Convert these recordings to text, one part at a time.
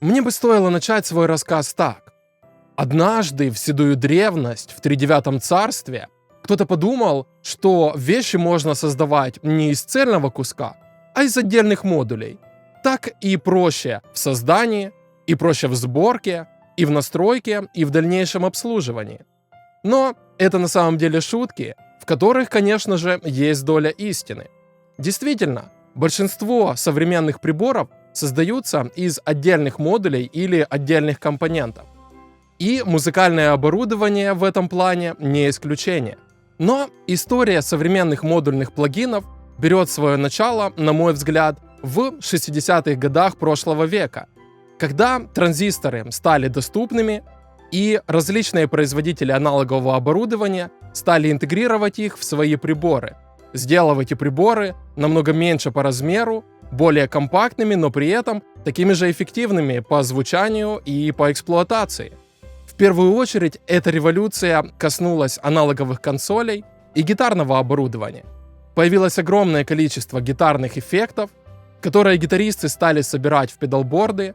Мне бы стоило начать свой рассказ так. Однажды в седую древность, в тридевятом царстве, кто-то подумал, что вещи можно создавать не из цельного куска, а из отдельных модулей. Так и проще в создании, и проще в сборке, и в настройке, и в дальнейшем обслуживании. Но это на самом деле шутки, в которых, конечно же, есть доля истины. Действительно, большинство современных приборов создаются из отдельных модулей или отдельных компонентов. И музыкальное оборудование в этом плане не исключение. Но история современных модульных плагинов берет свое начало, на мой взгляд, в 60-х годах прошлого века, когда транзисторы стали доступными, и различные производители аналогового оборудования стали интегрировать их в свои приборы, сделав эти приборы намного меньше по размеру, более компактными, но при этом такими же эффективными по звучанию и по эксплуатации. В первую очередь, эта революция коснулась аналоговых консолей и гитарного оборудования. Появилось огромное количество гитарных эффектов, которые гитаристы стали собирать в педалборды,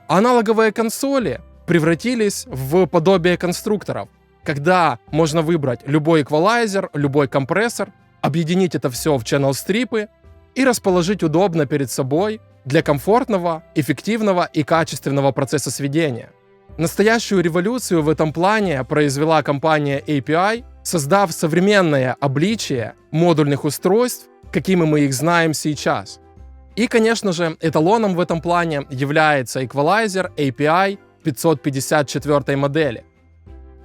а аналоговые консоли превратились в подобие конструкторов, когда можно выбрать любой эквалайзер, любой компрессор, объединить это все в channel-стрипы и расположить удобно перед собой для комфортного, эффективного и качественного процесса сведения. Настоящую революцию в этом плане произвела компания API, создав современное обличие модульных устройств, какими мы их знаем сейчас. И, конечно же, эталоном в этом плане является эквалайзер API 554 модели.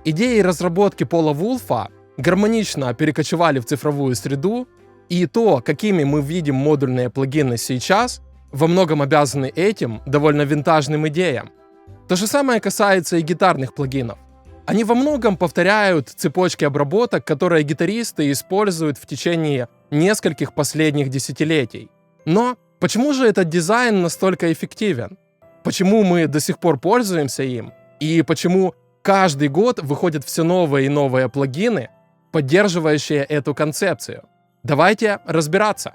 Идеи разработки Пола Вулфа гармонично перекочевали в цифровую среду, и то, какими мы видим модульные плагины сейчас, во многом обязаны этим довольно винтажным идеям. То же самое касается и гитарных плагинов. Они во многом повторяют цепочки обработок, которые гитаристы используют в течение нескольких последних десятилетий. Но почему же этот дизайн настолько эффективен? Почему мы до сих пор пользуемся им? И почему каждый год выходят все новые и новые плагины, поддерживающие эту концепцию? Давайте разбираться.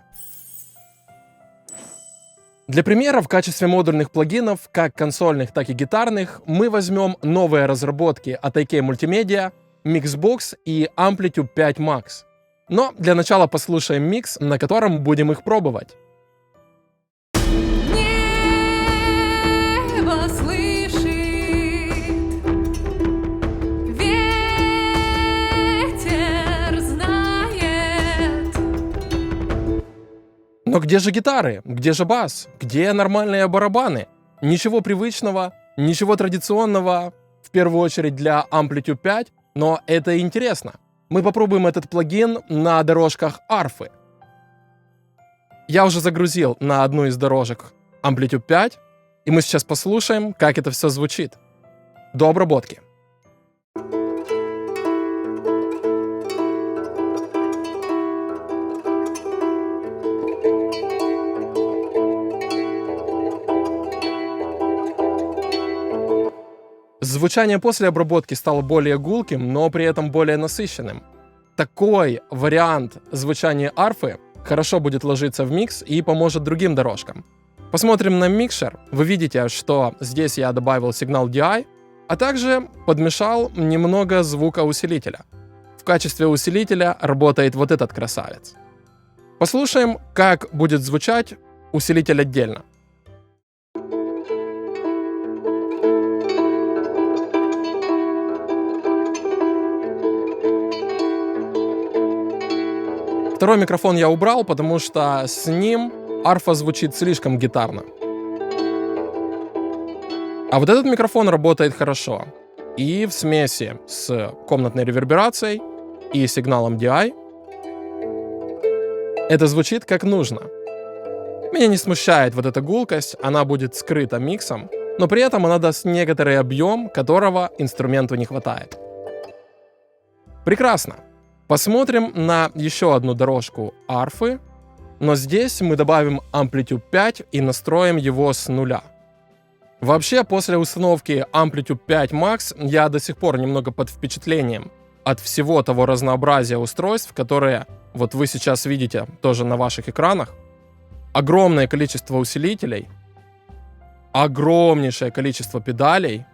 Для примера, в качестве модульных плагинов, как консольных, так и гитарных, мы возьмем новые разработки от IK Multimedia, Mixbox и Amplitude 5 Max. Но для начала послушаем микс, на котором будем их пробовать. Но где же гитары? Где же бас? Где нормальные барабаны? Ничего привычного, ничего традиционного, в первую очередь для Amplitude 5, но это интересно. Мы попробуем этот плагин на дорожках арфы. Я уже загрузил на одну из дорожек Amplitude 5, и мы сейчас послушаем, как это все звучит. До обработки. Звучание после обработки стало более гулким, но при этом более насыщенным. Такой вариант звучания арфы хорошо будет ложиться в микс и поможет другим дорожкам. Посмотрим на микшер. Вы видите, что здесь я добавил сигнал DI, а также подмешал немного звукоусилителя. В качестве усилителя работает вот этот красавец. Послушаем, как будет звучать усилитель отдельно. Второй микрофон я убрал, потому что с ним арфа звучит слишком гитарно. А вот этот микрофон работает хорошо. И в смеси с комнатной реверберацией и сигналом DI это звучит как нужно. Меня не смущает вот эта гулкость, она будет скрыта миксом, но при этом она даст некоторый объем, которого инструменту не хватает. Прекрасно. Посмотрим на еще одну дорожку арфы, но здесь мы добавим Amplitude 5 и настроим его с нуля. Вообще, после установки Amplitude 5 Max я до сих пор немного под впечатлением от всего того разнообразия устройств, которые вот вы сейчас видите тоже на ваших экранах. Огромное количество усилителей. огромнейшее количество педалей.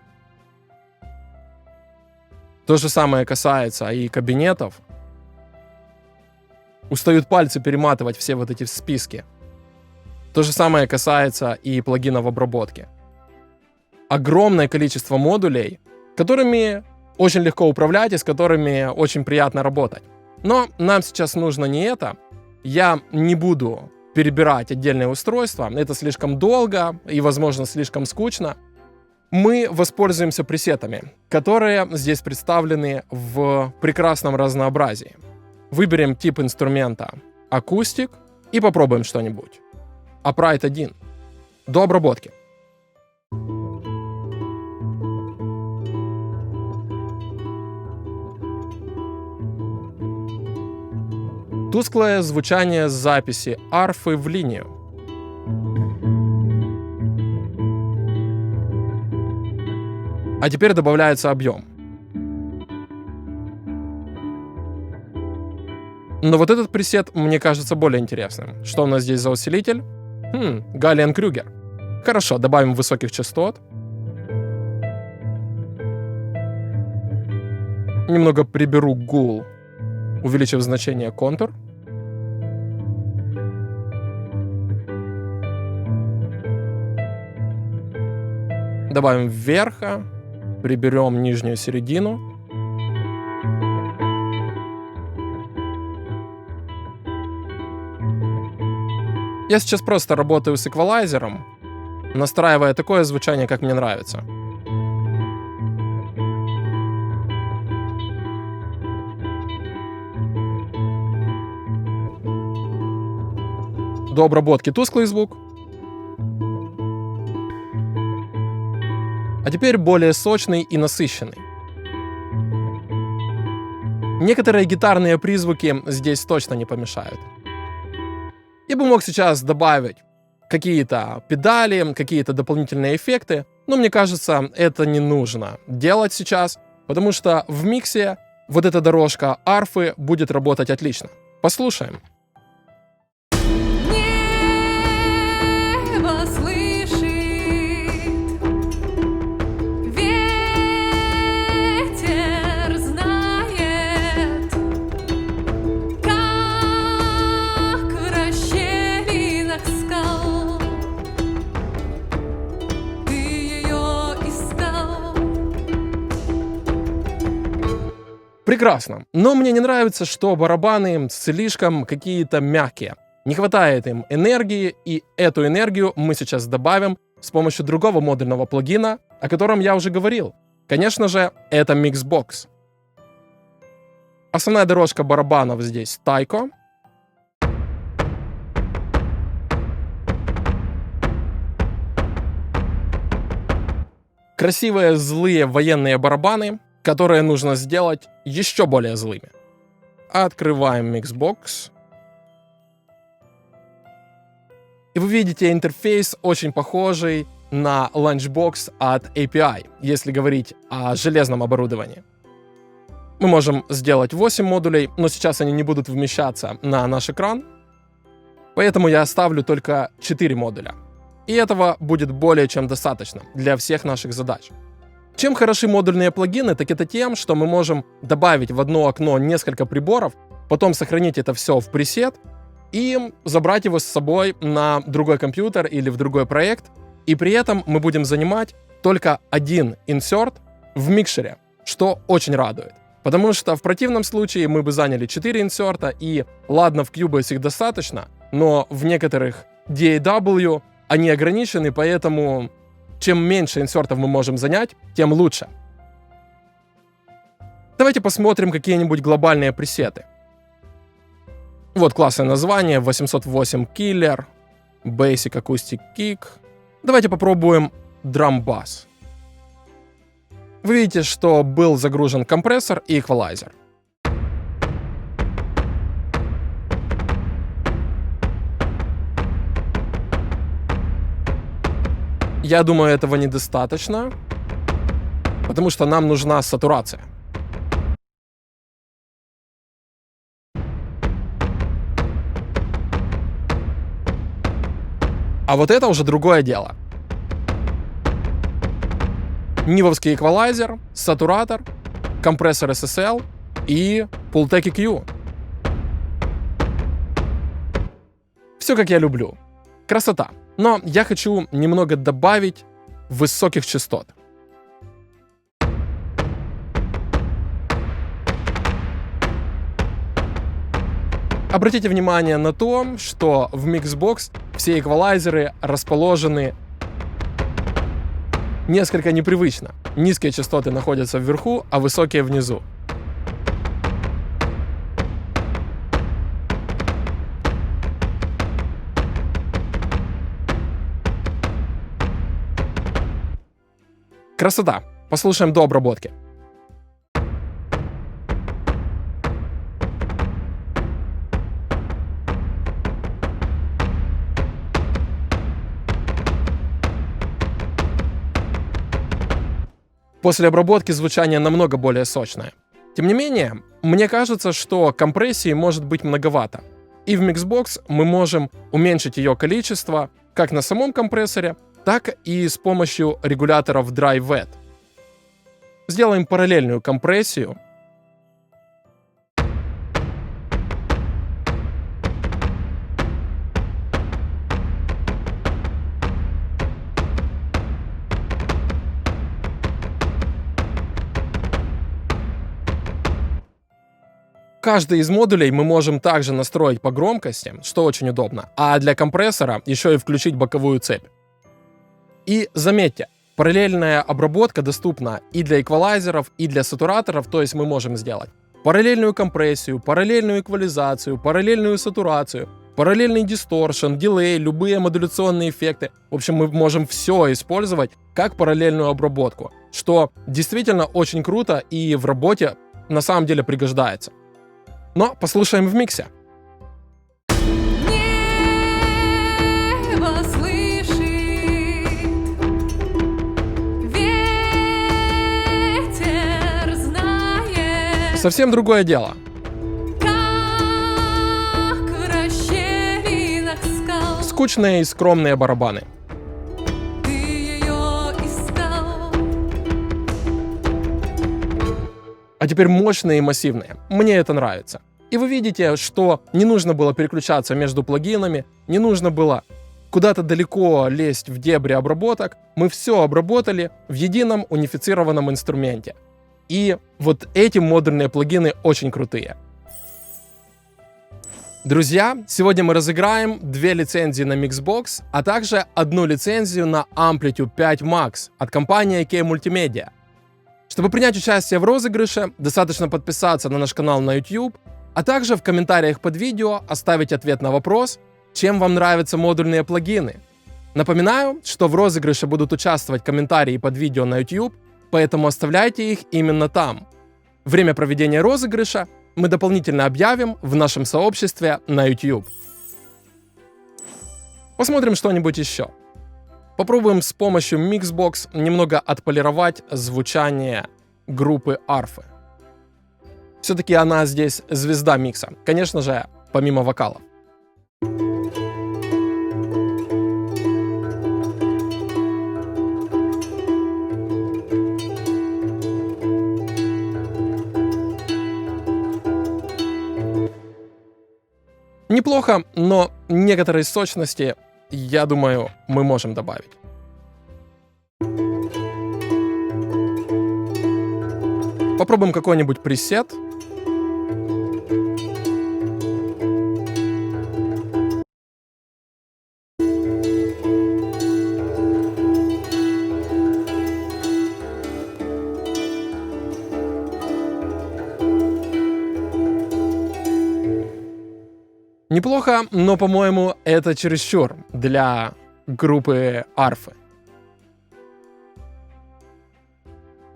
То же самое касается и кабинетов. Устают пальцы перематывать все вот эти списки. То же самое касается и плагинов обработки. Огромное количество модулей, которыми очень легко управлять и с которыми очень приятно работать. Но нам сейчас нужно не это. Я не буду перебирать отдельные устройства. Это слишком долго и, возможно, слишком скучно. Мы воспользуемся пресетами, которые здесь представлены в прекрасном разнообразии. Выберем тип инструмента акустик и попробуем что-нибудь. Upright 1. До обработки. Тусклое звучание записи арфы в линию. А теперь добавляется объем. Но вот этот пресет мне кажется более интересным. Что у нас здесь за усилитель? Галлиен-Крюгер. Хорошо, добавим высоких частот. Немного приберу гул, увеличив значение контур. Добавим вверха, приберем нижнюю середину. Я сейчас просто работаю с эквалайзером, настраивая такое звучание, как мне нравится. До обработки тусклый звук. А теперь более сочный и насыщенный. Некоторые гитарные призвуки здесь точно не помешают. Я бы мог сейчас добавить какие-то педали, какие-то дополнительные эффекты, но мне кажется, это не нужно делать сейчас, потому что в миксе вот эта дорожка арфы будет работать отлично. Послушаем. Прекрасно. Но мне не нравится, что барабаны слишком какие-то мягкие. Не хватает им энергии, и эту энергию мы сейчас добавим с помощью другого модульного плагина, о котором я уже говорил. Конечно же, это Mixbox. Основная дорожка барабанов здесь Taiko. Красивые злые военные барабаны, которые нужно сделать еще более злыми. Открываем Mixbox. И вы видите интерфейс очень похожий на Launchbox от API, если говорить о железном оборудовании. Мы можем сделать 8 модулей, но сейчас они не будут вмещаться на наш экран, поэтому я оставлю только 4 модуля. И этого будет более чем достаточно для всех наших задач. Чем хороши модульные плагины, так это тем, что мы можем добавить в одно окно несколько приборов, потом сохранить это все в пресет и забрать его с собой на другой компьютер или в другой проект, и при этом мы будем занимать только один инсерт в микшере, что очень радует. Потому что в противном случае мы бы заняли 4 инсерта, и ладно, в Cubase их достаточно, но в некоторых DAW они ограничены, поэтому чем меньше инсертов мы можем занять, тем лучше. Давайте посмотрим какие-нибудь глобальные пресеты. Вот классное название: 808 Killer, Basic Acoustic Kick. Давайте попробуем Drum Bass. Вы видите, что был загружен компрессор и эквалайзер. Я думаю, этого недостаточно, потому что нам нужна сатурация. А вот это уже другое дело. Нивовский эквалайзер, сатуратор, компрессор SSL и Pultec EQ. Все как я люблю. Красота. Но я хочу немного добавить высоких частот. Обратите внимание на то, что в Mixbox все эквалайзеры расположены несколько непривычно. Низкие частоты находятся вверху, а высокие внизу. Красота. Послушаем до обработки. После обработки звучание намного более сочное. Тем не менее, мне кажется, что компрессии может быть многовато. И в Mixbox мы можем уменьшить ее количество как на самом компрессоре, так и с помощью регуляторов Dry-Wet. Сделаем параллельную компрессию. Каждый из модулей мы можем также настроить по громкости, что очень удобно, а для компрессора еще и включить боковую цепь. И заметьте, параллельная обработка доступна и для эквалайзеров, и для сатураторов, то есть мы можем сделать параллельную компрессию, параллельную эквализацию, параллельную сатурацию, параллельный дисторшн, дилей, любые модуляционные эффекты. В общем, мы можем все использовать как параллельную обработку, что действительно очень круто и в работе на самом деле пригождается. Но послушаем в миксе. Небо слышит, ветер знает, Совсем другое дело. как в расщелинах скал Скучные и скромные барабаны. ты ее искал. А теперь мощные и массивные. Мне это нравится. И вы видите, что не нужно было переключаться между плагинами, не нужно было куда-то далеко лезть в дебри обработок. Мы все обработали в едином унифицированном инструменте. И вот эти модульные плагины очень крутые. Друзья, сегодня мы разыграем 2 лицензии на Mixbox, а также 1 лицензию на Amplitude 5 Max от компании AK Multimedia. Чтобы принять участие в розыгрыше, достаточно подписаться на наш канал на YouTube, а также в комментариях под видео оставить ответ на вопрос, чем вам нравятся модульные плагины. Напоминаю, что в розыгрыше будут участвовать комментарии под видео на YouTube, поэтому оставляйте их именно там. Время проведения розыгрыша мы дополнительно объявим в нашем сообществе на YouTube. Посмотрим что-нибудь еще. Попробуем с помощью Mixbox немного отполировать звучание группы арфы. Все-таки она здесь звезда микса, конечно же, помимо вокалов. Неплохо, но некоторые сочности, я думаю, мы можем добавить. Попробуем какой-нибудь пресет. Неплохо, но, по-моему, это чересчур для группы арфы.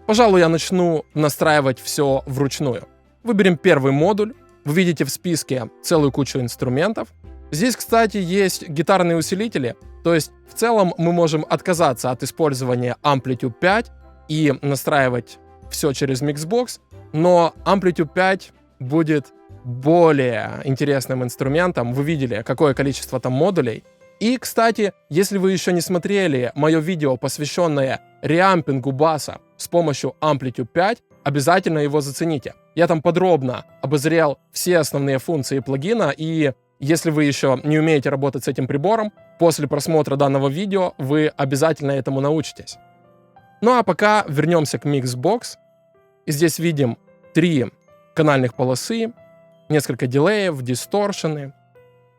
Пожалуй, я начну настраивать все вручную. Выберем первый модуль. Вы видите в списке целую кучу инструментов. Здесь, кстати, есть гитарные усилители, то есть в целом мы можем отказаться от использования Amplitude 5 и настраивать все через Mixbox, но Amplitude 5 будет более интересным инструментом. Вы видели, какое количество там модулей. И, кстати, если вы еще не смотрели мое видео, посвященное реампингу баса с помощью Amplitude 5, обязательно его зацените. Я там подробно обозрел все основные функции плагина, и если вы еще не умеете работать с этим прибором, после просмотра данного видео вы обязательно этому научитесь. Ну а пока вернемся к Mixbox. И здесь видим 3 канальных полосы, несколько дилеев, дисторшены,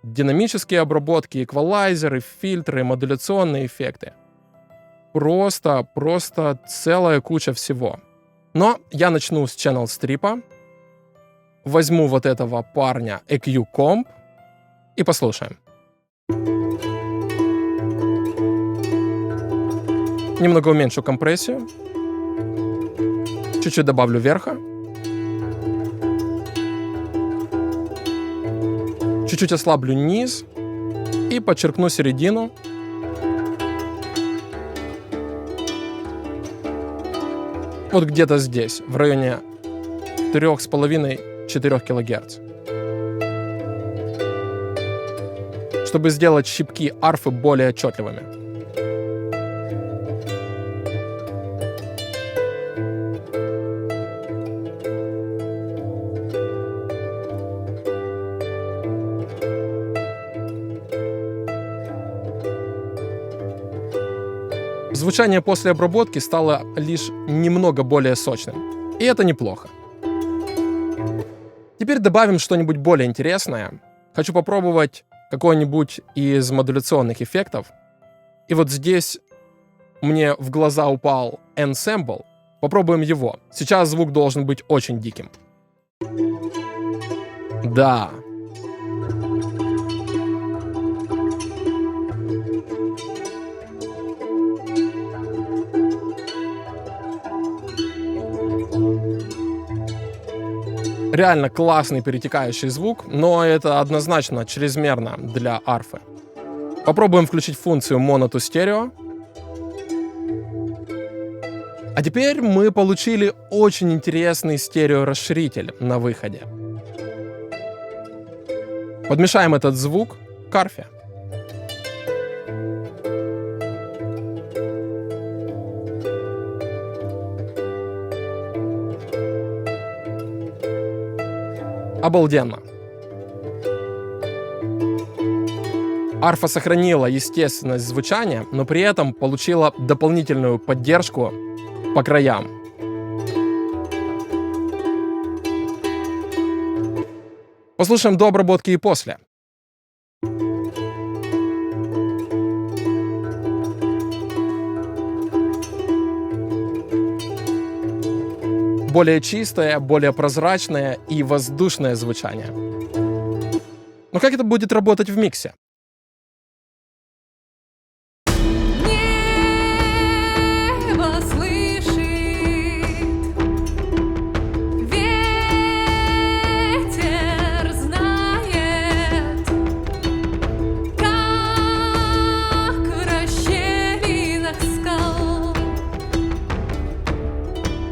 динамические обработки, эквалайзеры, фильтры, модуляционные эффекты. Просто целая куча всего. Но я начну с Channel Strip. Возьму вот этого парня EQ Comp и послушаем. Немного уменьшу компрессию. Чуть-чуть добавлю верха. Чуть-чуть ослаблю низ и подчеркну середину. Вот где-то здесь, в районе 3,5-4 кГц. Чтобы сделать щипки арфы более отчетливыми. Звучание после обработки стало лишь немного более сочным. И это неплохо. Теперь добавим что-нибудь более интересное. Хочу попробовать какой-нибудь из модуляционных эффектов. И вот здесь мне в глаза упал Ensemble. Попробуем его. Сейчас звук должен быть очень диким. Да. Реально классный перетекающий звук, но это однозначно чрезмерно для арфы. Попробуем включить функцию Mono to Stereo. А теперь мы получили очень интересный стереорасширитель на выходе. Подмешаем этот звук к арфе. Обалденно. Арфа сохранила естественность звучания, но при этом получила дополнительную поддержку по краям. Послушаем до обработки и после. Более чистое, более прозрачное и воздушное звучание. Но как это будет работать в миксе? Небо слышит, ветер знает, как в расщелинах скал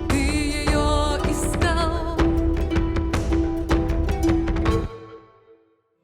ты ее искал.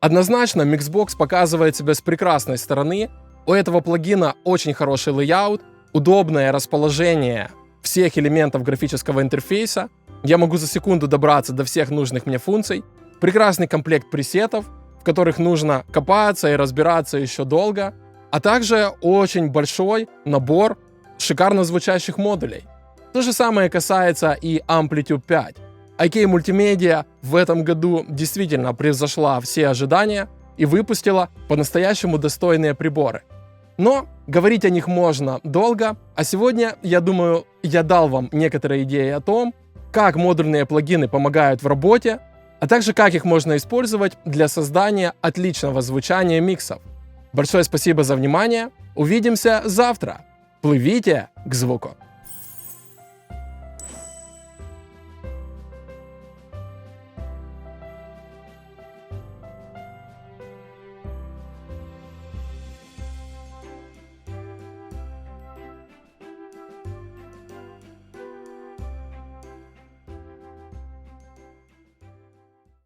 Однозначно, Mixbox показывает себя с прекрасной стороны. У этого плагина очень хороший лейаут, удобное расположение всех элементов графического интерфейса. Я могу за секунду добраться до всех нужных мне функций. Прекрасный комплект пресетов, в которых нужно копаться и разбираться еще долго. А также очень большой набор шикарно звучащих модулей. То же самое касается и Amplitude 5. IK Multimedia в этом году действительно превзошла все ожидания и выпустила по-настоящему достойные приборы. Но говорить о них можно долго, а сегодня, я думаю, я дал вам некоторые идеи о том, как модульные плагины помогают в работе, а также как их можно использовать для создания отличного звучания миксов. Большое спасибо за внимание, увидимся завтра. Плывите к звуку!